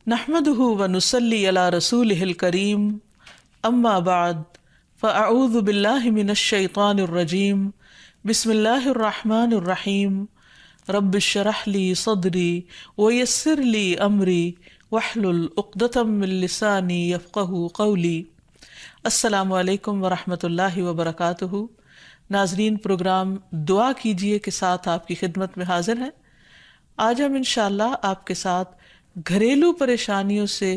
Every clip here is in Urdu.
نحمده ونصلي على رسوله الكريم اما بعد فاعوذ بالله من الشيطان الرجيم بسم الله الرحمن الرحيم رب اشرح لي صدري ويسر لي امري واحلل عقدة من لساني يفقهوا قولي۔ السلام علیکم ورحمۃ اللہ وبرکاتہ۔ ناظرین، پروگرام دعا کیجیے کے ساتھ آپ کی خدمت میں حاضر ہیں۔ آج ہم انشاءاللہ آپ کے ساتھ گھریلو پریشانیوں سے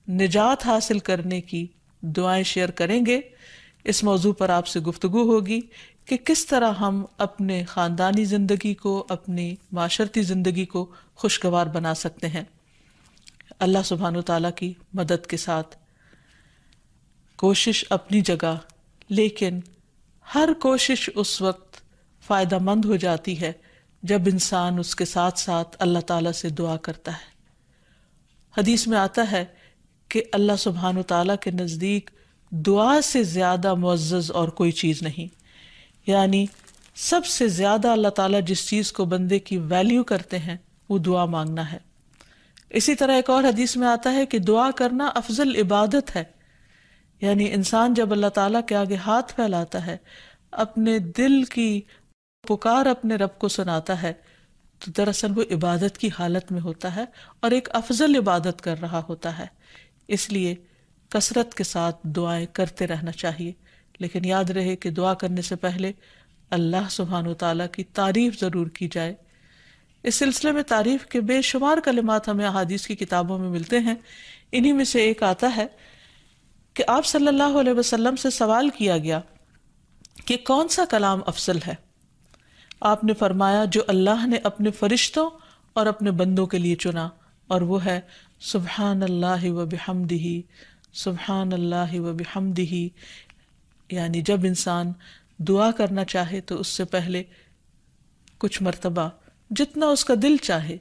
نجات حاصل کرنے کی دعائیں شیئر کریں گے۔ اس موضوع پر آپ سے گفتگو ہوگی کہ کس طرح ہم اپنے خاندانی زندگی کو، اپنی معاشرتی زندگی کو خوشگوار بنا سکتے ہیں اللہ سبحانہ و تعالیٰ کی مدد کے ساتھ۔ کوشش اپنی جگہ، لیکن ہر کوشش اس وقت فائدہ مند ہو جاتی ہے جب انسان اس کے ساتھ ساتھ اللہ تعالیٰ سے دعا کرتا ہے۔ حدیث میں آتا ہے کہ اللہ سبحانہ و تعالیٰ کے نزدیک دعا سے زیادہ معزز اور کوئی چیز نہیں، یعنی سب سے زیادہ اللہ تعالیٰ جس چیز کو بندے کی ویلیو کرتے ہیں وہ دعا مانگنا ہے۔ اسی طرح ایک اور حدیث میں آتا ہے کہ دعا کرنا افضل عبادت ہے، یعنی انسان جب اللہ تعالیٰ کے آگے ہاتھ پھیلاتا ہے، اپنے دل کی پکار اپنے رب کو سناتا ہے، تو دراصل وہ عبادت کی حالت میں ہوتا ہے اور ایک افضل عبادت کر رہا ہوتا ہے۔ اس لیے کثرت کے ساتھ دعائیں کرتے رہنا چاہیے، لیکن یاد رہے کہ دعا کرنے سے پہلے اللہ سبحانہ و تعالیٰ کی تعریف ضرور کی جائے۔ اس سلسلے میں تعریف کے بے شمار کلمات ہمیں احادیث کی کتابوں میں ملتے ہیں۔ انہی میں سے ایک آتا ہے کہ آپ صلی اللہ علیہ وسلم سے سوال کیا گیا کہ کون سا کلام افضل ہے؟ آپ نے فرمایا جو اللہ نے اپنے فرشتوں اور اپنے بندوں کے لیے چنا، اور وہ ہے سبحان اللہ و بحمدہ، سبحان اللہ و بحمدہ۔ یعنی جب انسان دعا کرنا چاہے تو اس سے پہلے کچھ مرتبہ جتنا اس کا دل چاہے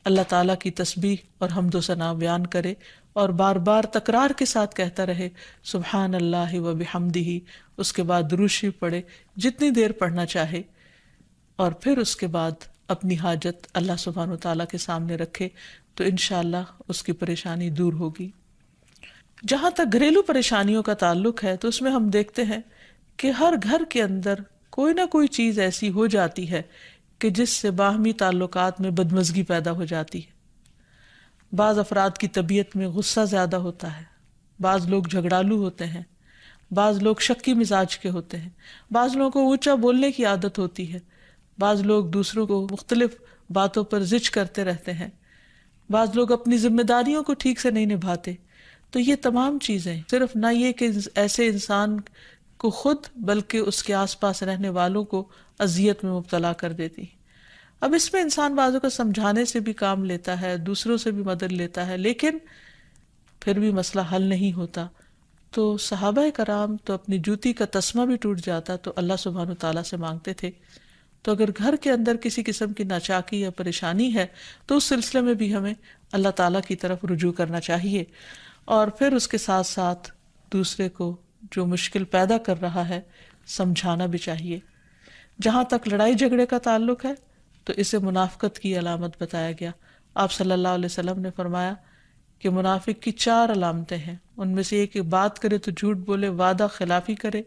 اللہ تعالیٰ کی تسبیح اور حمد و ثنا بیان کرے، اور بار بار تکرار کے ساتھ کہتا رہے سبحان اللہ و بحمدہ۔ اس کے بعد درود شریف پڑھے جتنی دیر پڑھنا چاہے، اور پھر اس کے بعد اپنی حاجت اللہ سبحانہ و تعالیٰ کے سامنے رکھے تو انشاءاللہ اس کی پریشانی دور ہوگی۔ جہاں تک گھریلو پریشانیوں کا تعلق ہے تو اس میں ہم دیکھتے ہیں کہ ہر گھر کے اندر کوئی نہ کوئی چیز ایسی ہو جاتی ہے کہ جس سے باہمی تعلقات میں بدمزگی پیدا ہو جاتی ہے۔ بعض افراد کی طبیعت میں غصہ زیادہ ہوتا ہے، بعض لوگ جھگڑالو ہوتے ہیں، بعض لوگ شکی مزاج کے ہوتے ہیں، بعض لوگوں کو اونچا بولنے کی عادت ہوتی ہے، بعض لوگ دوسروں کو مختلف باتوں پر زج کرتے رہتے ہیں، بعض لوگ اپنی ذمہ داریوں کو ٹھیک سے نہیں نبھاتے۔ تو یہ تمام چیزیں صرف نہ یہ کہ ایسے انسان کو خود بلکہ اس کے آس پاس رہنے والوں کو اذیت میں مبتلا کر دیتی ہیں۔ اب اس میں انسان بعضوں کو سمجھانے سے بھی کام لیتا ہے، دوسروں سے بھی مدد لیتا ہے، لیکن پھر بھی مسئلہ حل نہیں ہوتا۔ تو صحابہ کرام تو اپنی جوتی کا تسمہ بھی ٹوٹ جاتا تو اللہ سبحانہ تعالیٰ سے مانگتے تھے۔ تو اگر گھر کے اندر کسی قسم کی ناچاکی یا پریشانی ہے تو اس سلسلے میں بھی ہمیں اللہ تعالیٰ کی طرف رجوع کرنا چاہیے، اور پھر اس کے ساتھ ساتھ دوسرے کو جو مشکل پیدا کر رہا ہے سمجھانا بھی چاہیے۔ جہاں تک لڑائی جھگڑے کا تعلق ہے تو اسے منافقت کی علامت بتایا گیا۔ آپ صلی اللہ علیہ وسلم نے فرمایا کہ منافق کی 4 علامتیں ہیں، ان میں سے ایک بات کرے تو جھوٹ بولے، وعدہ خلافی کرے،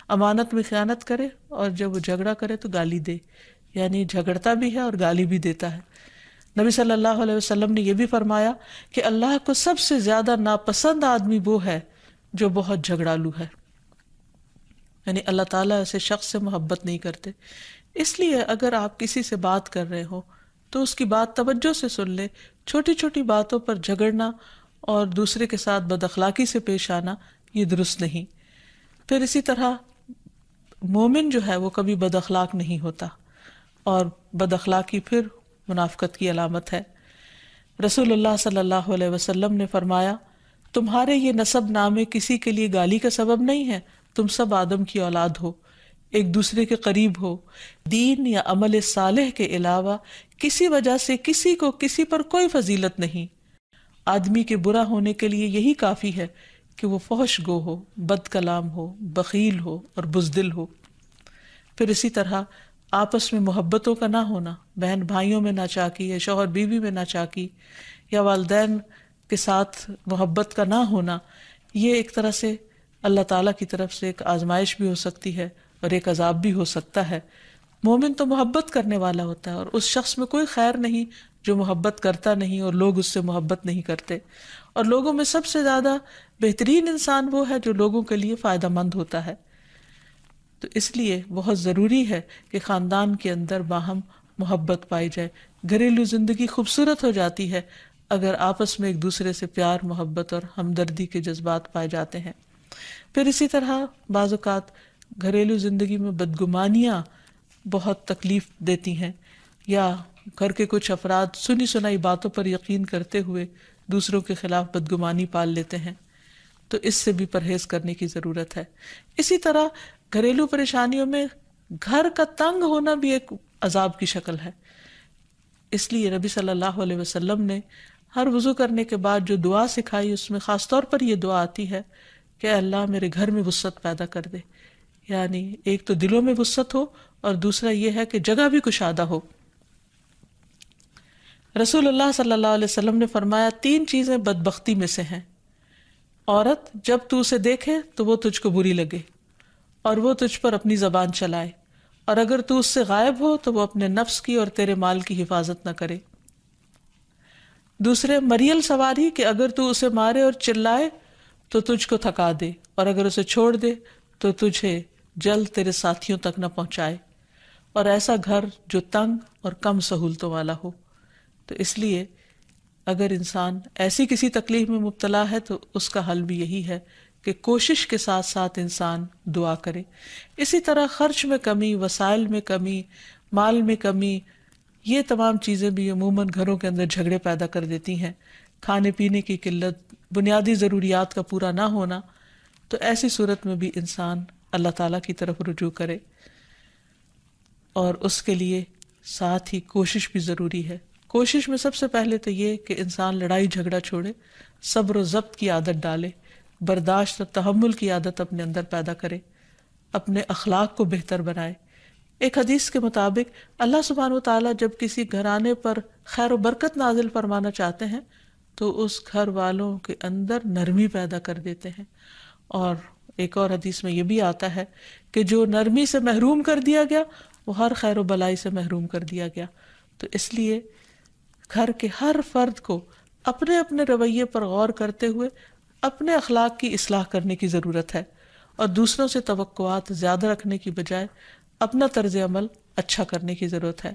امانت میں خیانت کرے، اور جب وہ جھگڑا کرے تو گالی دے، یعنی جھگڑتا بھی ہے اور گالی بھی دیتا ہے۔ نبی صلی اللہ علیہ وسلم نے یہ بھی فرمایا کہ اللہ کو سب سے زیادہ ناپسند آدمی وہ ہے جو بہت جھگڑالو ہے، یعنی اللہ تعالیٰ ایسے شخص سے محبت نہیں کرتے۔ اس لیے اگر آپ کسی سے بات کر رہے ہو تو اس کی بات توجہ سے سن لے۔ چھوٹی چھوٹی باتوں پر جھگڑنا اور دوسرے کے ساتھ بد اخلاقی سے پیش آنا یہ درست نہیں۔ پھر اسی طرح مومن جو ہے وہ کبھی بد اخلاق نہیں ہوتا، اور بد اخلاقی پھر منافقت کی علامت ہے۔ رسول اللہ صلی اللہ علیہ وسلم نے فرمایا تمہارے یہ نسب نامے کسی کے لیے گالی کا سبب نہیں ہے، تم سب آدم کی اولاد ہو، ایک دوسرے کے قریب ہو، دین یا عمل صالح کے علاوہ کسی وجہ سے کسی کو کسی پر کوئی فضیلت نہیں۔ آدمی کے برا ہونے کے لیے یہی کافی ہے کہ وہ فحش گو ہو، بد کلام ہو، بخیل ہو اور بزدل ہو۔ پھر اسی طرح آپس میں محبتوں کا نہ ہونا، بہن بھائیوں میں ناچاکی یا شوہر بیوی میں ناچاکی، یا والدین کے ساتھ محبت کا نہ ہونا، یہ ایک طرح سے اللہ تعالیٰ کی طرف سے ایک آزمائش بھی ہو سکتی ہے اور ایک عذاب بھی ہو سکتا ہے۔ مومن تو محبت کرنے والا ہوتا ہے، اور اس شخص میں کوئی خیر نہیں جو محبت کرتا نہیں اور لوگ اس سے محبت نہیں کرتے، اور لوگوں میں سب سے زیادہ بہترین انسان وہ ہے جو لوگوں کے لیے فائدہ مند ہوتا ہے۔ تو اس لیے بہت ضروری ہے کہ خاندان کے اندر باہم محبت پائی جائے۔ گھریلو زندگی خوبصورت ہو جاتی ہے اگر آپس میں ایک دوسرے سے پیار، محبت اور ہمدردی کے جذبات پائے جاتے ہیں۔ پھر اسی طرح بعض اوقات گھریلو زندگی میں بدگمانیاں بہت تکلیف دیتی ہیں، یا گھر کے کچھ افراد سنی سنائی باتوں پر یقین کرتے ہوئے دوسروں کے خلاف بدگمانی پال لیتے ہیں، تو اس سے بھی پرہیز کرنے کی ضرورت ہے۔ اسی طرح گھریلو پریشانیوں میں گھر کا تنگ ہونا بھی ایک عذاب کی شکل ہے۔ اس لیے نبی صلی اللہ علیہ وسلم نے ہر وضو کرنے کے بعد جو دعا سکھائی، اس میں خاص طور پر یہ دعا آتی ہے کہ اے اللہ میرے گھر میں وسعت پیدا کر دے، یعنی ایک تو دلوں میں وسعت ہو، اور دوسرا یہ ہے کہ جگہ بھی کشادہ ہو۔ رسول اللہ صلی اللہ علیہ وسلم نے فرمایا 3 چیزیں بدبختی میں سے ہیں۔ عورت جب تو اسے دیکھے تو وہ تجھ کو بری لگے اور وہ تجھ پر اپنی زبان چلائے، اور اگر تو اس سے غائب ہو تو وہ اپنے نفس کی اور تیرے مال کی حفاظت نہ کرے۔ دوسرے، مریل سواری کہ اگر تو اسے مارے اور چلائے تو تجھ کو تھکا دے، اور اگر اسے چھوڑ دے تو تجھے جلد تیرے ساتھیوں تک نہ پہنچائے، اور ایسا گھر جو تنگ اور کم سہولتوں والا ہو۔ تو اس لیے اگر انسان ایسی کسی تکلیف میں مبتلا ہے تو اس کا حل بھی یہی ہے کہ کوشش کے ساتھ ساتھ انسان دعا کرے۔ اسی طرح خرچ میں کمی، وسائل میں کمی، مال میں کمی، یہ تمام چیزیں بھی عموماً گھروں کے اندر جھگڑے پیدا کر دیتی ہیں۔ کھانے پینے کی قلت، بنیادی ضروریات کا پورا نہ ہونا، تو ایسی صورت میں بھی انسان اللہ تعالیٰ کی طرف رجوع کرے، اور اس کے لیے ساتھ ہی کوشش بھی ضروری ہے۔ کوشش میں سب سے پہلے تو یہ کہ انسان لڑائی جھگڑا چھوڑے، صبر و ضبط کی عادت ڈالے، برداشت اور تحمل کی عادت اپنے اندر پیدا کرے، اپنے اخلاق کو بہتر بنائے۔ ایک حدیث کے مطابق اللہ سبحانہ و تعالیٰ جب کسی گھرانے پر خیر و برکت نازل فرمانا چاہتے ہیں تو اس گھر والوں کے اندر نرمی پیدا کر دیتے ہیں، اور ایک اور حدیث میں یہ بھی آتا ہے کہ جو نرمی سے محروم کر دیا گیا وہ ہر خیر و بلائی سے محروم کر دیا گیا۔ تو اس لیے گھر کے ہر فرد کو اپنے اپنے رویے پر غور کرتے ہوئے اپنے اخلاق کی اصلاح کرنے کی ضرورت ہے، اور دوسروں سے توقعات زیادہ رکھنے کی بجائے اپنا طرز عمل اچھا کرنے کی ضرورت ہے۔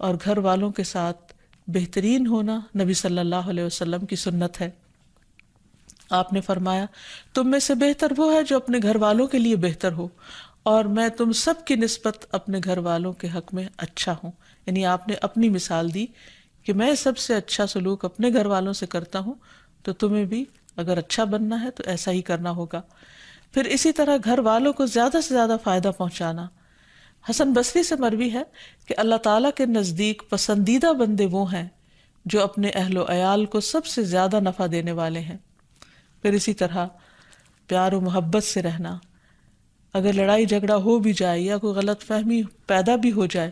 اور گھر والوں کے ساتھ بہترین ہونا نبی صلی اللہ علیہ وسلم کی سنت ہے۔ آپ نے فرمایا تم میں سے بہتر وہ ہے جو اپنے گھر والوں کے لیے بہتر ہو، اور میں تم سب کی نسبت اپنے گھر والوں کے حق میں اچھا ہوں۔ یعنی آپ نے اپنی مثال دی کہ میں سب سے اچھا سلوک اپنے گھر والوں سے کرتا ہوں، تو تمہیں بھی اگر اچھا بننا ہے تو ایسا ہی کرنا ہوگا۔ پھر اسی طرح گھر والوں کو زیادہ سے زیادہ فائدہ پہنچانا۔ حسن بصری سے مروی ہے کہ اللہ تعالیٰ کے نزدیک پسندیدہ بندے وہ ہیں جو اپنے اہل و عیال کو سب سے زیادہ نفع دینے والے ہیں۔ پھر اسی طرح پیار و محبت سے رہنا۔ اگر لڑائی جھگڑا ہو بھی جائے یا کوئی غلط فہمی پیدا بھی ہو جائے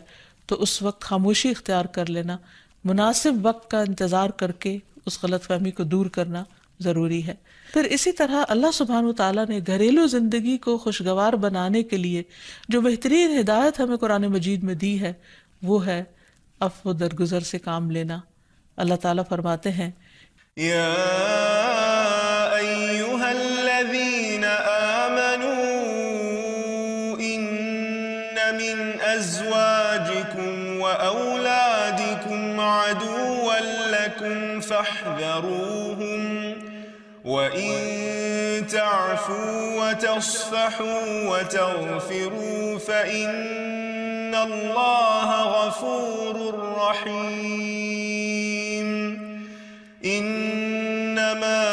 تو اس وقت خاموشی اختیار کر لینا، مناسب وقت کا انتظار کر کے اس غلط فہمی کو دور کرنا ضروری ہے۔ پھر اسی طرح اللہ سبحانہ و تعالیٰ نے گھریلو زندگی کو خوشگوار بنانے کے لیے جو بہترین ہدایت ہمیں قرآن مجید میں دی ہے وہ ہے عفو و درگزر سے کام لینا۔ اللہ تعالیٰ فرماتے ہیں یا ایہا الذین آمنوا ان من ازواجکم و اولادکم عدوا لکم فاحذروہم وَإِن تَعْفُوا وَتَصْفَحُوا وَتَغْفِرُوا فَإِنَّ اللَّهَ غَفُورٌ رَّحِيمٌ إِنَّمَا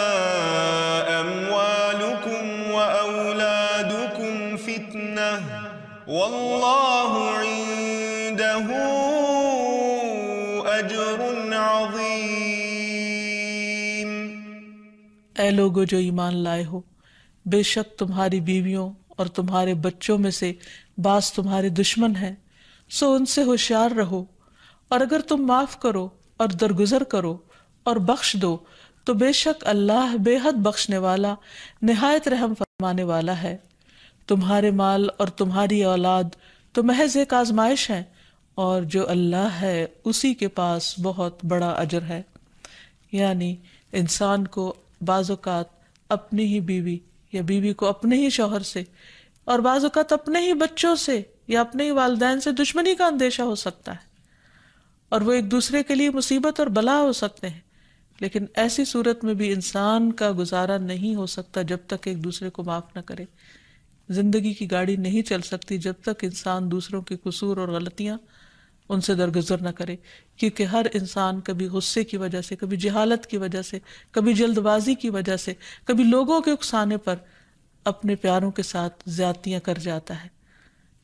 أَمْوَالُكُمْ وَأَوْلَادُكُمْ فِتْنَةٌ وَاللَّهُ عِندَهُ أَجْرٌ عَظِيمٌ۔ اے لوگو جو ایمان لائے ہو، بے شک تمہاری بیویوں اور تمہارے بچوں میں سے بعض تمہارے دشمن ہیں، سو ان سے ہوشیار رہو، اور اگر تم معاف کرو اور درگزر کرو اور بخش دو تو بے شک اللہ بے حد بخشنے والا نہایت رحم فرمانے والا ہے۔ تمہارے مال اور تمہاری اولاد تو محض ایک آزمائش ہے، اور جو اللہ ہے اسی کے پاس بہت بڑا اجر ہے۔ یعنی انسان کو بعض اوقات اپنی ہی بیوی یا بیوی کو اپنے ہی شوہر سے، اور بعض اوقات اپنے ہی بچوں سے یا اپنے ہی والدین سے دشمنی کا اندیشہ ہو سکتا ہے، اور وہ ایک دوسرے کے لیے مصیبت اور بلا ہو سکتے ہیں، لیکن ایسی صورت میں بھی انسان کا گزارا نہیں ہو سکتا جب تک ایک دوسرے کو معاف نہ کرے۔ زندگی کی گاڑی نہیں چل سکتی جب تک انسان دوسروں کے قصور اور غلطیاں ان سے درگزر نہ کرے، کیونکہ ہر انسان کبھی غصے کی وجہ سے، کبھی جہالت کی وجہ سے، کبھی جلد بازی کی وجہ سے، کبھی لوگوں کے اکسانے پر اپنے پیاروں کے ساتھ زیادتیاں کر جاتا ہے۔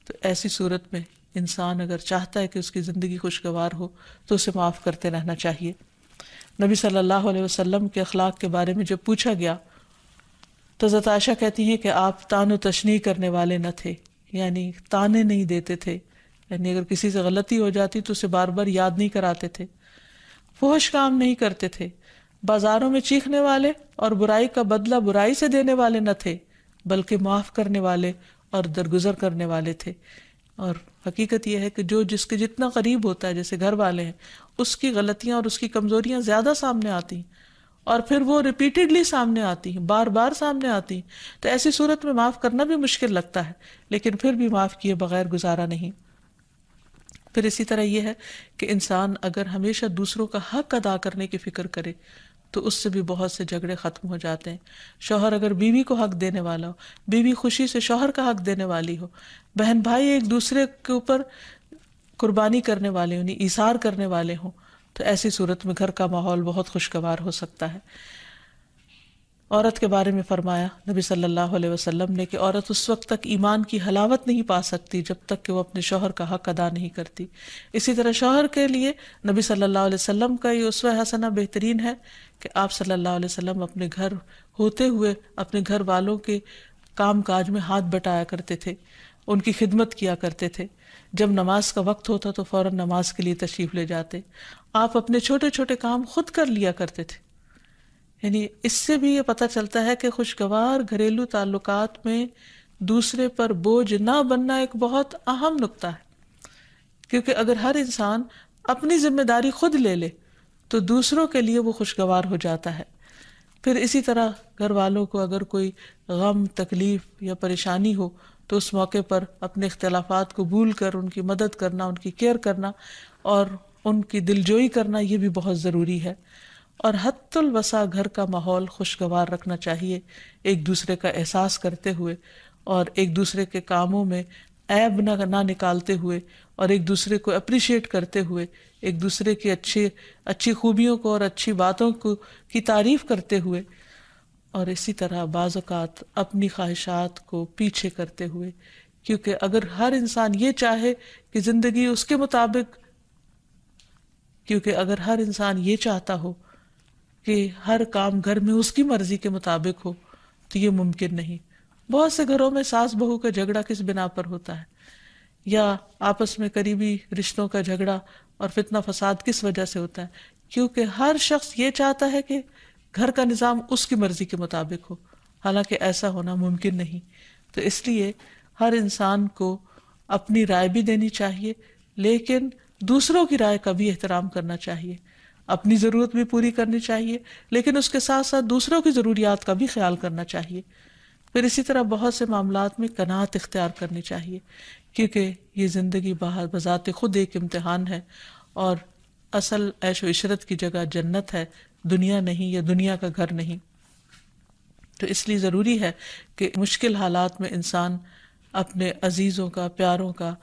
تو ایسی صورت میں انسان اگر چاہتا ہے کہ اس کی زندگی خوشگوار ہو تو اسے معاف کرتے رہنا چاہیے۔ نبی صلی اللہ علیہ وسلم کے اخلاق کے بارے میں جب پوچھا گیا تو حضرت عائشہ کہتی ہیں کہ آپ طعن و تشنیع کرنے والے نہ تھے، یعنی طعنے نہیں دیتے تھے، یعنی اگر کسی سے غلطی ہو جاتی تو اسے بار بار یاد نہیں کراتے تھے، فحش کام نہیں کرتے تھے، بازاروں میں چیخنے والے اور برائی کا بدلہ برائی سے دینے والے نہ تھے، بلکہ معاف کرنے والے اور درگزر کرنے والے تھے۔ اور حقیقت یہ ہے کہ جو جس کے جتنا قریب ہوتا ہے، جیسے گھر والے ہیں، اس کی غلطیاں اور اس کی کمزوریاں زیادہ سامنے آتی ہیں، اور پھر وہ ریپیٹڈلی سامنے آتی ہیں، بار بار سامنے آتی ہیں، تو ایسی صورت میں معاف کرنا بھی مشکل لگتا ہے، لیکن پھر بھی معاف کیے بغیر گزارا نہیں۔ پھر اسی طرح یہ ہے کہ انسان اگر ہمیشہ دوسروں کا حق ادا کرنے کی فکر کرے تو اس سے بھی بہت سے جھگڑے ختم ہو جاتے ہیں۔ شوہر اگر بیوی کو حق دینے والا ہو، بیوی خوشی سے شوہر کا حق دینے والی ہو، بہن بھائی ایک دوسرے کے اوپر قربانی کرنے والے ہوں، ایثار کرنے والے ہوں، تو ایسی صورت میں گھر کا ماحول بہت خوشگوار ہو سکتا ہے۔ عورت کے بارے میں فرمایا نبی صلی اللہ علیہ وسلم نے کہ عورت اس وقت تک ایمان کی حلاوت نہیں پا سکتی جب تک کہ وہ اپنے شوہر کا حق ادا نہیں کرتی۔ اسی طرح شوہر کے لیے نبی صلی اللہ علیہ وسلم کا یہ اسوہ حسنہ بہترین ہے کہ آپ صلی اللہ علیہ وسلم اپنے گھر ہوتے ہوئے اپنے گھر والوں کے کام کاج میں ہاتھ بٹایا کرتے تھے، ان کی خدمت کیا کرتے تھے۔ جب نماز کا وقت ہوتا تو فوراً نماز کے لیے تشریف لے جاتے۔ آپ اپنے چھوٹے چھوٹے کام خود کر لیا کرتے تھے۔ یعنی اس سے بھی یہ پتہ چلتا ہے کہ خوشگوار گھریلو تعلقات میں دوسرے پر بوجھ نہ بننا ایک بہت اہم نقطہ ہے، کیونکہ اگر ہر انسان اپنی ذمہ داری خود لے لے تو دوسروں کے لیے وہ خوشگوار ہو جاتا ہے۔ پھر اسی طرح گھر والوں کو اگر کوئی غم، تکلیف یا پریشانی ہو تو اس موقع پر اپنے اختلافات کو بھول کر ان کی مدد کرنا، ان کی کیئر کرنا اور ان کی دلجوئی کرنا، یہ بھی بہت ضروری ہے۔ اور حتی الوسع گھر کا ماحول خوشگوار رکھنا چاہیے، ایک دوسرے کا احساس کرتے ہوئے اور ایک دوسرے کے کاموں میں عیب نہ نکالتے ہوئے اور ایک دوسرے کو اپریشیٹ کرتے ہوئے، ایک دوسرے کی اچھی خوبیوں کو اور اچھی باتوں کی تعریف کرتے ہوئے، اور اسی طرح بعض اوقات اپنی خواہشات کو پیچھے کرتے ہوئے، کیونکہ اگر ہر انسان یہ چاہے کہ زندگی اس کے مطابق، کیونکہ اگر ہر انسان یہ چاہتا ہو کہ ہر کام گھر میں اس کی مرضی کے مطابق ہو تو یہ ممکن نہیں۔ بہت سے گھروں میں ساس بہو کا جھگڑا کس بنا پر ہوتا ہے، یا آپس میں قریبی رشتوں کا جھگڑا اور فتنہ فساد کس وجہ سے ہوتا ہے؟ کیونکہ ہر شخص یہ چاہتا ہے کہ گھر کا نظام اس کی مرضی کے مطابق ہو، حالانکہ ایسا ہونا ممکن نہیں۔ تو اس لیے ہر انسان کو اپنی رائے بھی دینی چاہیے، لیکن دوسروں کی رائے کا بھی احترام کرنا چاہیے۔ اپنی ضرورت بھی پوری کرنی چاہیے، لیکن اس کے ساتھ ساتھ دوسروں کی ضروریات کا بھی خیال کرنا چاہیے۔ پھر اسی طرح بہت سے معاملات میں قناعت اختیار کرنی چاہیے، کیونکہ یہ زندگی بذات خود ایک امتحان ہے، اور اصل عیش و عشرت کی جگہ جنت ہے، دنیا نہیں، یا دنیا کا گھر نہیں۔ تو اس لیے ضروری ہے کہ مشکل حالات میں انسان اپنے عزیزوں کا، پیاروں کا،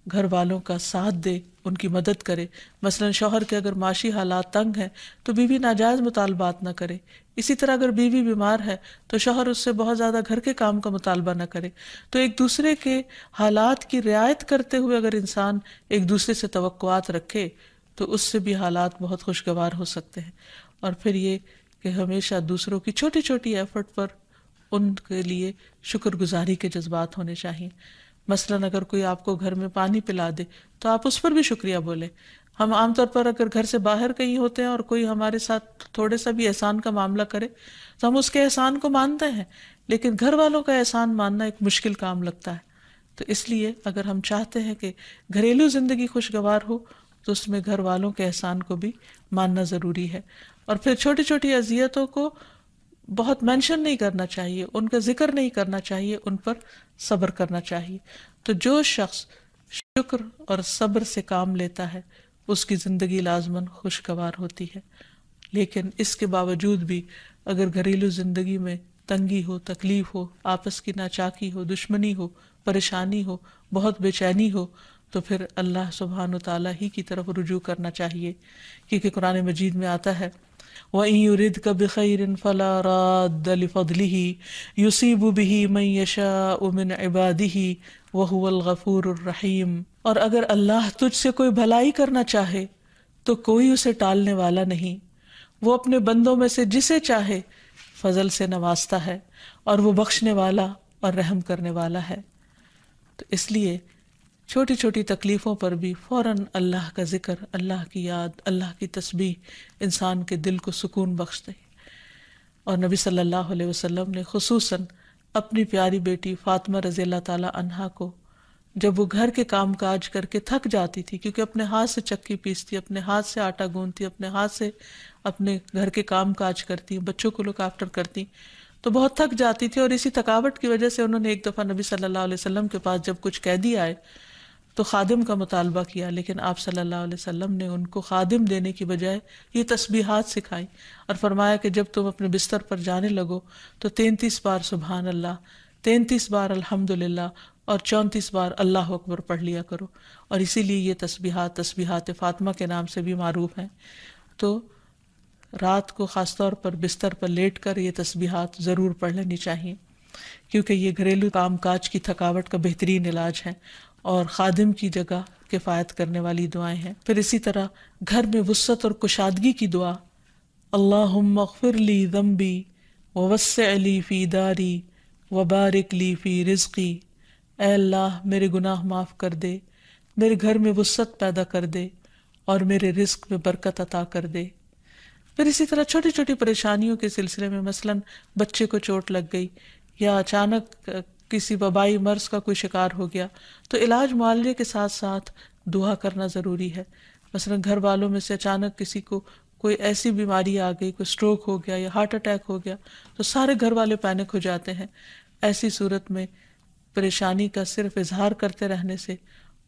گھر والوں کا ساتھ دے، ان کی مدد کرے۔ مثلا شوہر کے اگر معاشی حالات تنگ ہیں تو بیوی ناجائز مطالبات نہ کرے، اسی طرح اگر بیوی بیمار ہے تو شوہر اس سے بہت زیادہ گھر کے کام کا مطالبہ نہ کرے۔ تو ایک دوسرے کے حالات کی رعایت کرتے ہوئے اگر انسان ایک دوسرے سے توقعات رکھے تو اس سے بھی حالات بہت خوشگوار ہو سکتے ہیں۔ اور پھر یہ کہ ہمیشہ دوسروں کی چھوٹی چھوٹی ایفرٹ پر ان کے لیے شکر گزاری کے جذبات ہونے چاہیے۔ مثلاً اگر کوئی آپ کو گھر میں پانی پلا دے تو آپ اس پر بھی شکریہ بولیں، ہم عام طور پر اگر گھر سے باہر کہیں ہوتے ہیں اور کوئی ہمارے ساتھ تھوڑے سا بھی احسان کا معاملہ کرے تو ہم اس کے احسان کو مانتے ہیں، لیکن گھر والوں کا احسان ماننا ایک مشکل کام لگتا ہے. تو اس لیے اگر ہم چاہتے ہیں کہ گھریلو زندگی خوشگوار ہو تو اس میں گھر والوں کے احسان کو بھی ماننا ضروری ہے. اور پھر چھوٹی چھوٹی اذیتوں کو بہت مینشن نہیں کرنا چاہیے، ان کا ذکر نہیں کرنا چاہیے، ان پر صبر کرنا چاہیے. تو جو شخص شکر اور صبر سے کام لیتا ہے اس کی زندگی لازماً خوشگوار ہوتی ہے. لیکن اس کے باوجود بھی اگر گھریلو زندگی میں تنگی ہو، تکلیف ہو، آپس کی ناچاکی ہو، دشمنی ہو، پریشانی ہو، بہت بے چینی ہو، تو پھر اللہ سبحانہ و تعالیٰ ہی کی طرف رجوع کرنا چاہیے. کیونکہ قرآن مجید میں آتا ہے وَإِن يُرِدْكَ بِخَيْرٍ فَلَا رَادَّ لِفَضْلِهِ يُصِيبُ بِهِ مَن يَشَاءُ مِنْ عِبَادِهِ وَهُوَ الْغَفُورُ الرَّحِيمُ. اور اگر اللہ تجھ سے کوئی بھلائی کرنا چاہے تو کوئی اسے ٹالنے والا نہیں، وہ اپنے بندوں میں سے جسے چاہے فضل سے نوازتا ہے اور وہ بخشنے والا اور رحم کرنے والا ہے. تو اس لیے چھوٹی چھوٹی تکلیفوں پر بھی فوراً اللہ کا ذکر، اللہ کی یاد، اللہ کی تسبیح انسان کے دل کو سکون بخشتے. اور نبی صلی اللہ علیہ وسلم نے خصوصاً اپنی پیاری بیٹی فاطمہ رضی اللہ تعالی عنہا کو جب وہ گھر کے کام کاج کر کے تھک جاتی تھی، کیونکہ اپنے ہاتھ سے چکی پیستی، اپنے ہاتھ سے آٹا گوندتی، اپنے ہاتھ سے اپنے گھر کے کام کاج کرتی، بچوں کو لک آفٹر کرتی، تو بہت تھک جاتی تھی. اور اسی تھکاوٹ کی وجہ سے انہوں نے ایک دفعہ نبی صلی اللہ علیہ وسلم کے پاس جب کچھ قیدی آئے تو خادم کا مطالبہ کیا، لیکن آپ صلی اللہ علیہ وسلم نے ان کو خادم دینے کی بجائے یہ تسبیحات سکھائی اور فرمایا کہ جب تم اپنے بستر پر جانے لگو تو 33 بار سبحان اللہ، 33 بار الحمدللہ اور 34 بار اللہ اکبر پڑھ لیا کرو. اور اسی لیے یہ تسبیحات فاطمہ کے نام سے بھی معروف ہیں. تو رات کو خاص طور پر بستر پر لیٹ کر یہ تسبیحات ضرور پڑھ لینی چاہیے، کیونکہ یہ گھریلو کام کاج کی تھکاوٹ کا بہترین علاج ہے اور خادم کی جگہ کفایت کرنے والی دعائیں ہیں. پھر اسی طرح گھر میں وسعت اور کشادگی کی دعا، اللہم اغفر لی ذنبی ووسع لی فی داری وبارک لی فی رزقی. اے اللہ میرے گناہ معاف کر دے، میرے گھر میں وسعت پیدا کر دے اور میرے رزق میں برکت عطا کر دے. پھر اسی طرح چھوٹی چھوٹی پریشانیوں کے سلسلے میں، مثلاً بچے کو چوٹ لگ گئی یا اچانک کسی وبائی مرض کا کوئی شکار ہو گیا، تو علاج معالجے کے ساتھ ساتھ دعا کرنا ضروری ہے. مثلاً گھر والوں میں سے اچانک کسی کو کوئی ایسی بیماری آ گئی، کوئی سٹروک ہو گیا یا ہارٹ اٹیک ہو گیا، تو سارے گھر والے پینک ہو جاتے ہیں. ایسی صورت میں پریشانی کا صرف اظہار کرتے رہنے سے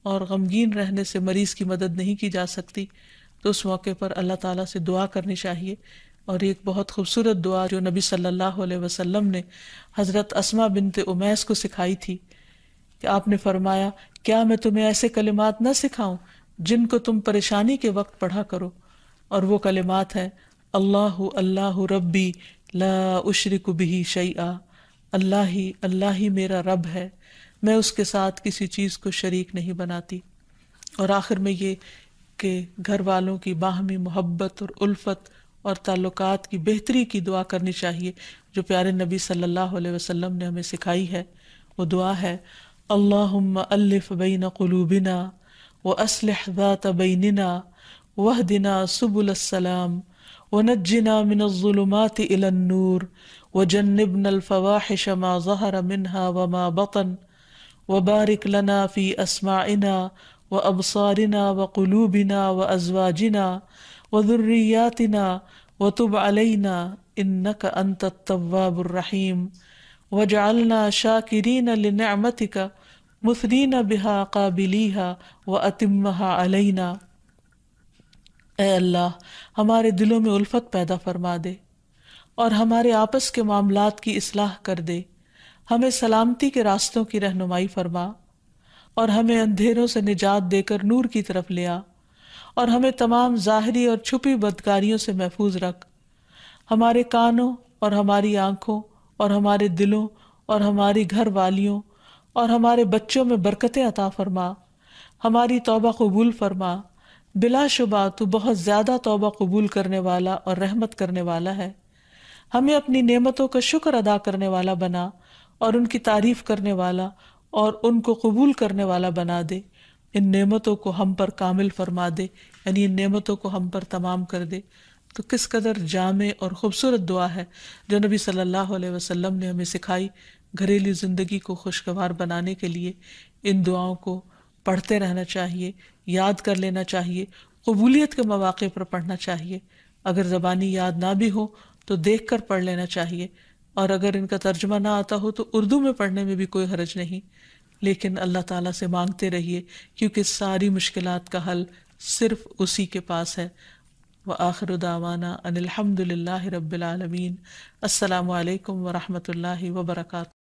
اور غمگین رہنے سے مریض کی مدد نہیں کی جا سکتی. تو اس موقع پر اللہ تعالیٰ سے دعا کرنی چاہیے. اور ایک بہت خوبصورت دعا جو نبی صلی اللہ علیہ وسلم نے حضرت اسماء بنت امیس کو سکھائی تھی کہ آپ نے فرمایا کیا میں تمہیں ایسے کلمات نہ سکھاؤں جن کو تم پریشانی کے وقت پڑھا کرو. اور وہ کلمات ہیں اللہ اللہ ربی لا اشرک بہ شیئا، اللہ ہی میرا رب ہے، میں اس کے ساتھ کسی چیز کو شریک نہیں بناتی. اور آخر میں یہ کہ گھر والوں کی باہمی محبت اور الفت اور تعلقات کی بہتری کی دعا کرنی چاہیے جو پیارے نبی صلی اللہ علیہ وسلم نے ہمیں سکھائی ہے. وہ دعا ہے اللہم الف بین قلوبنا واصلح ذات بیننا واہدنا سبل السلام ونجنا من الظلمات الى النور وجنبنا الفواحش ما ظهر منها وما بطن وبارک لنا فی اسماعنا وابصارنا وقلوبنا وازواجنا وذریاتنا وتب علینا انک انت التواب الرحیم وجعلنا شاکرین لنعمتک مثنین بها قابلیہا واتمها علینا. اے اللہ ہمارے دلوں میں الفت پیدا فرما دے اور ہمارے آپس کے معاملات کی اصلاح کر دے، ہمیں سلامتی کے راستوں کی رہنمائی فرما اور ہمیں اندھیروں سے نجات دے کر نور کی طرف لے آ، اور ہمیں تمام ظاہری اور چھپی بدکاریوں سے محفوظ رکھ. ہمارے کانوں اور ہماری آنکھوں اور ہمارے دلوں اور ہماری گھر والیوں اور ہمارے بچوں میں برکتیں عطا فرما، ہماری توبہ قبول فرما. بلا شبہ تو بہت زیادہ توبہ قبول کرنے والا اور رحمت کرنے والا ہے. ہمیں اپنی نعمتوں کا شکر ادا کرنے والا بنا اور ان کی تعریف کرنے والا اور ان کو قبول کرنے والا بنا دے. ان نعمتوں کو ہم پر کامل فرما دے یعنی ان نعمتوں کو ہم پر تمام کر دے، تو کس قدر جامع اور خوبصورت دعا ہے جو نبی صلی اللہ علیہ وسلم نے ہمیں سکھائی۔ گھریلو زندگی کو خوشگوار بنانے کے لیے ان دعاؤں کو پڑھتے رہنا چاہیے، یاد کر لینا چاہیے، قبولیت کے مواقع پر پڑھنا چاہیے۔ اگر زبانی یاد نہ بھی ہو تو دیکھ کر پڑھ لینا چاہیے، اور اگر ان کا ترجمہ نہ آتا ہو تو اردو میں پڑھنے میں بھی کوئی حرج نہیں، لیکن اللہ تعالیٰ سے مانگتے رہیے کیونکہ ساری مشکلات کا حل صرف اسی کے پاس ہے۔ وآخر دعوانا ان الحمد للہ رب العالمین۔ السلام علیکم ورحمۃ اللہ وبرکاتہ۔